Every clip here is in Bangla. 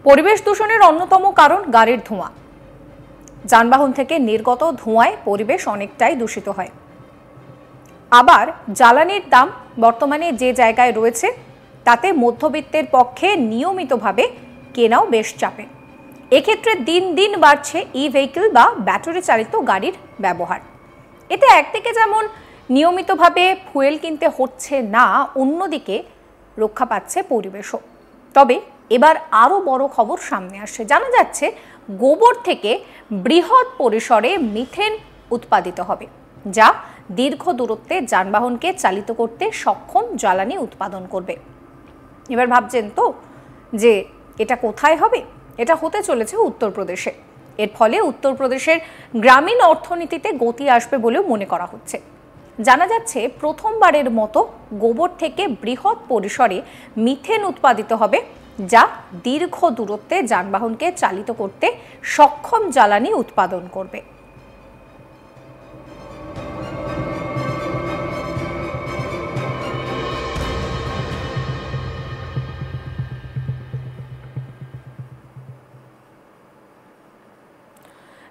পরিবেশ দূষণের অন্যতম কারণ গাড়ির ধোঁয়া। যানবাহন থেকে নির্গত ধোঁয়ায় পরিবেশ অনেকটাই দূষিত হয়। আবার জ্বালানির দাম বর্তমানে যে জায়গায় রয়েছে তাতে মধ্যবিত্তের পক্ষে নিয়মিতভাবে কেনাও বেশ চাপের। এক্ষেত্রে দিন দিন বাড়ছে ই-ভেহিকল বা ব্যাটারি চালিত গাড়ির ব্যবহার। এতে একদিকে যেমন নিয়মিতভাবে ফুয়েল কিনতে হচ্ছে না, অন্যদিকে রক্ষা পাচ্ছে পরিবেশও। তবে এবার আরও বড় খবর সামনে আসছে। জানা যাচ্ছে গোবর থেকে বৃহৎ পরিসরে মিথেন উৎপাদিত হবে, যা দীর্ঘ দূরত্বে যানবাহনকে চালিত করতে সক্ষম জ্বালানি উৎপাদন করবে। এবার ভাবছেন তো যে এটা কোথায় হবে? এটা হতে চলেছে উত্তরপ্রদেশে। এর ফলে উত্তরপ্রদেশের গ্রামীণ অর্থনীতিতে গতি আসবে বলেও মনে করা হচ্ছে। জানা যাচ্ছে প্রথমবারের মতো গোবর থেকে বৃহৎ পরিসরে মিথেন উৎপাদিত হবে, যা দীর্ঘ দূরত্বে যানবাহনকে চালিত করতে সক্ষম জ্বালানি উৎপাদন করবে।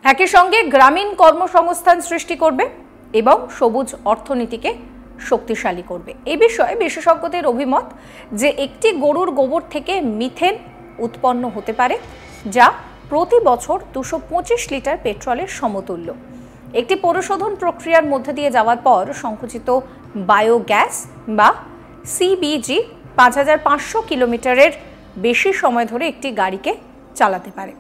একই সঙ্গে গ্রামীণ কর্মসংস্থান সৃষ্টি করবে এবং সবুজ অর্থনীতিকে শক্তিশালী করবে। এই বিষয়ে বিশেষজ্ঞদের অভিমত যে একটি গরুর গোবর থেকে মিথেন উৎপন্ন হতে পারে, যা প্রতি বছর 225 লিটার পেট্রোলের সমতুল্য। একটি পরিশোধন প্রক্রিয়ার মধ্যে দিয়ে যাওয়ার পর সংকুচিত বায়োগ্যাস বা সিবিজি 5500 কিলোমিটারের বেশি সময় ধরে একটি গাড়িকে চালাতে পারে।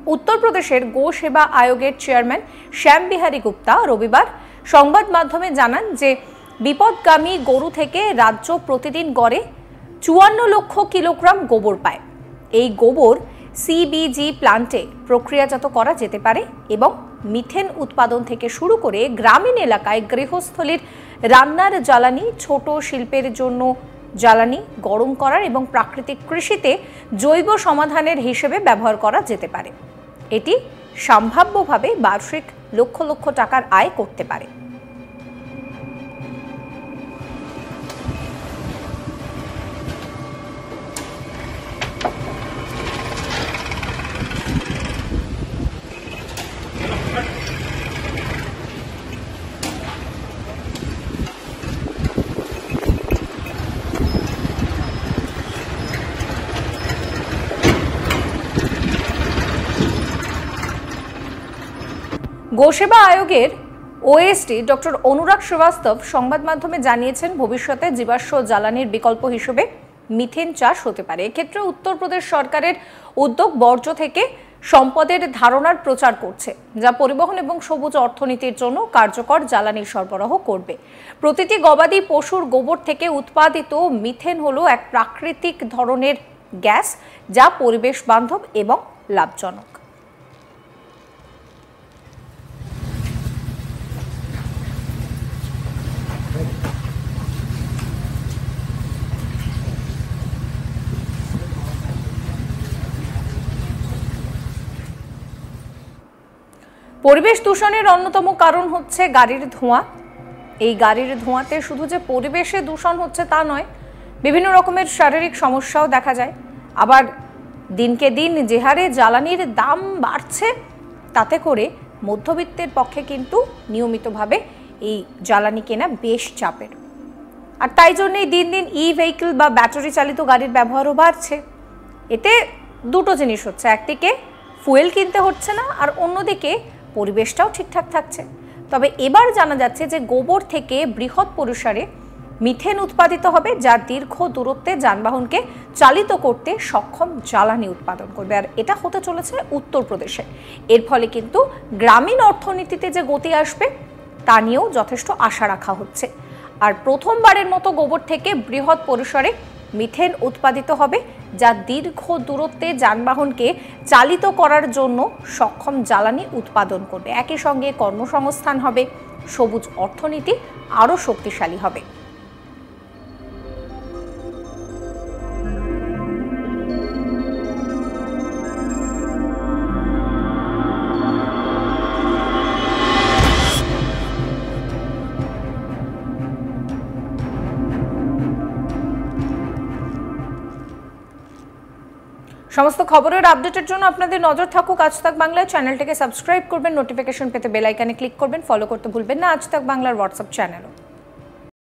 উত্তরপ্রদেশের গো সেবা আয়োগের চেয়ারম্যান শ্যাম বিহারী গুপ্তা রবিবার সংবাদ মাধ্যমে জানান যে বিপদগামী গরু থেকে রাজ্য প্রতিদিন গড়ে 54 লক্ষ কিলোগ্রাম গোবর পায়। এই গোবর সিবিজি প্লান্টে প্রক্রিয়াজাত করা যেতে পারে এবং মিথেন উৎপাদন থেকে শুরু করে গ্রামীণ এলাকায় গৃহস্থলীর রান্নার জ্বালানি, ছোট শিল্পের জন্য জ্বালানি, গরম করার এবং প্রাকৃতিক কৃষিতে জৈব সমাধানের হিসেবে ব্যবহার করা যেতে পারে। এটি সম্ভাব্যভাবে বার্ষিক লক্ষ লক্ষ টাকার আয় করতে পারে। গোসেবা আয়োগের ওএসডি ডক্টর অনুরাগ শ্রীবাস্তব সংবাদ মাধ্যমে জানিয়েছেন, ভবিষ্যতে জীবাশ্ম জ্বালানির বিকল্প হিসেবে মিথেন চাষ হতে পারে। এক্ষেত্রে উত্তরপ্রদেশ সরকারের উদ্যোগ বর্জ্য থেকে সম্পদের ধারণার প্রচার করছে, যা পরিবহন এবং সবুজ অর্থনীতির জন্য কার্যকর জ্বালানি সরবরাহ করবে। প্রতিটি গবাদি পশুর গোবর থেকে উৎপাদিত মিথেন হলো এক প্রাকৃতিক ধরনের গ্যাস, যা পরিবেশ বান্ধব এবং লাভজনক। পরিবেশ দূষণের অন্যতম কারণ হচ্ছে গাড়ির ধোঁয়া। এই গাড়ির ধোঁয়াতে শুধু যে পরিবেশে দূষণ হচ্ছে তা নয়, বিভিন্ন রকমের শারীরিক সমস্যাও দেখা যায়। আবার দিনকে দিন যে হারে জ্বালানির দাম বাড়ছে, তাতে করে মধ্যবিত্তের পক্ষে কিন্তু নিয়মিতভাবে এই জ্বালানি কেনা বেশ চাপের। আর তাই জন্যই দিন দিন ই-ভেহিকল বা ব্যাটারি চালিত গাড়ির ব্যবহারও বাড়ছে। এতে দুটো জিনিস হচ্ছে, একদিকে ফুয়েল কিনতে হচ্ছে না, আর অন্যদিকে পরিবেশটাও ঠিকঠাক থাকছে। তবে এবার জানা যাচ্ছে যে গোবর থেকে বৃহৎ পরিসরে মিথেন উৎপাদিত হবে, যা দীর্ঘ দূরত্বে যানবাহনকে চালিত করতে সক্ষম জ্বালানি উৎপাদন করবে। আর এটা হতে চলেছে উত্তরপ্রদেশে। এর ফলে কিন্তু গ্রামীণ অর্থনীতিতে যে গতি আসবে তা নিয়েও যথেষ্ট আশা রাখা হচ্ছে। আর প্রথমবারের মতো গোবর থেকে বৃহৎ পরিসরে মিথেন উৎপাদিত হবে, যা দীর্ঘ দূরত্বে যানবাহনকে চালিত করার জন্য সক্ষম জ্বালানি উৎপাদন করবে। একই সঙ্গে কর্মসংস্থান হবে, সবুজ অর্থনীতি আরও শক্তিশালী হবে। সমস্ত খবরের আপডেটের জন্য আপনাদের নজর থাকুক আজ তাক বাংলায়। চ্যানেলটিকে সাবস্ক্রাইব করবেন, নোটিফিকেশন পেতে বেল আইকনে ক্লিক করবেন, ফলো করতে ভুলবেন না আজ তাক বাংলার হোয়াটসঅ্যাপ চ্যানেলও।